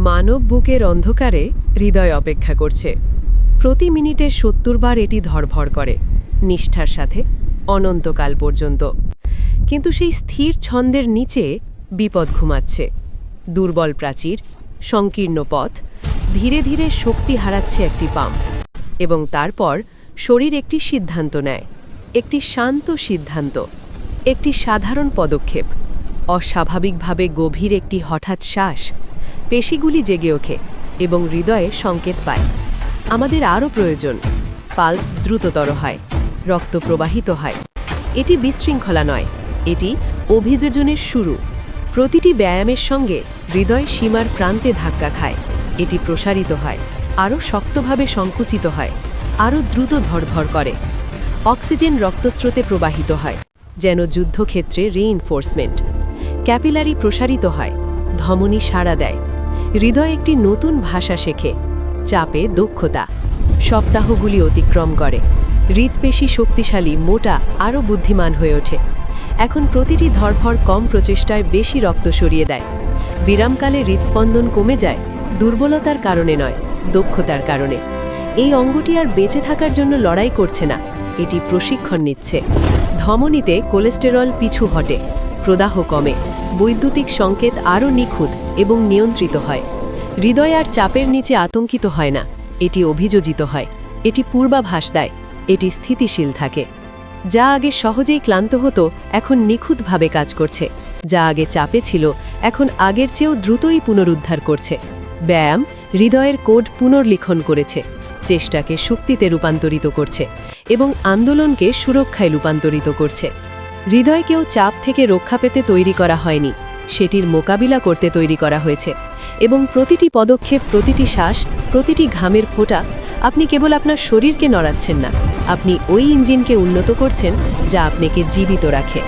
মানব বুকের অন্ধকারে হৃদয় অপেক্ষা করছে। প্রতি মিনিটে ৭০ বার এটি ধড়ফড় করে, নিষ্ঠার সাথে, অনন্তকাল পর্যন্ত। কিন্তু সেই স্থির ছন্দের নিচে বিপদ ঘুমাচ্ছে। দুর্বল প্রাচীর, সংকীর্ণ পথ, ধীরে ধীরে শক্তি হারাচ্ছে একটি পাম্প। এবং তারপর শরীর একটি সিদ্ধান্ত নেয়, একটি শান্ত সিদ্ধান্ত, একটি সাধারণ পদক্ষেপ। অস্বাভাবিকভাবে গভীর একটি হঠাৎ শ্বাস, পেশিগুলি জেগে ওঠে এবং হৃদয়ে সংকেত পায় আমাদের আরও প্রয়োজন। পালস দ্রুততর হয়, রক্ত প্রবাহিত হয়। এটি বিশৃঙ্খলা নয়, এটি অভিযোজনের শুরু। প্রতিটি ব্যায়ামের সঙ্গে হৃদয় সীমার প্রান্তে ধাক্কা খায়। এটি প্রসারিত হয়, আরও শক্তভাবে সংকুচিত হয়, আরও দ্রুত ধড়ফড় করে। অক্সিজেন রক্তস্রোতে প্রবাহিত হয়, যেন যুদ্ধক্ষেত্রে রিইনফোর্সমেন্ট। ক্যাপিলারি প্রসারিত হয়, ধমনী সাড়া দেয়। হৃদয় একটি নতুন ভাষা শেখে, চাপে দক্ষতা। সপ্তাহগুলি অতিক্রম করে, হৃৎপেশি শক্তিশালী, মোটা, আরও বুদ্ধিমান হয়ে ওঠে। এখন প্রতিটি ধড়ফড় কম প্রচেষ্টায় বেশি রক্ত সরিয়ে দেয়। বিরামকালে হৃৎস্পন্দন কমে যায়, দুর্বলতার কারণে নয়, দক্ষতার কারণে। এই অঙ্গটি আর বেঁচে থাকার জন্য লড়াই করছে না, এটি প্রশিক্ষণ নিচ্ছে। ধমনীতে কোলেস্টেরল পিছু হটে, প্রদাহ কমে, বৈদ্যুতিক সংকেত আরও নিখুঁত এবং নিয়ন্ত্রিত হয়। হৃদয় আর চাপের নিচে আতঙ্কিত হয় না, এটি অভিযোজিত হয়, এটি পূর্বাভাস দেয়, এটি স্থিতিশীল থাকে। যা আগে সহজেই ক্লান্ত হতো এখন নিখুঁতভাবে কাজ করছে। যা আগে চাপে ছিল এখন আগের চেয়েও দ্রুতই পুনরুদ্ধার করছে। ব্যায়াম হৃদয়ের কোড পুনর্লিখন করেছে, চেষ্টাকে শক্তিতে রূপান্তরিত করছে এবং আন্দোলনকে সুরক্ষায় রূপান্তরিত করছে। হৃদয়কেও চাপ থেকে রক্ষা পেতে তৈরি করা হয়নি, সেটির মোকাবিলা করতে তৈরি করা হয়েছে। এবং প্রতিটি পদক্ষেপ, প্রতিটি শ্বাস, প্রতিটি ঘামের ফোঁটা, আপনি কেবল আপনার শরীরকে নড়াচ্ছেন না, আপনি ওই ইঞ্জিনকে উন্নত করছেন যা আপনাকে জীবিত রাখে।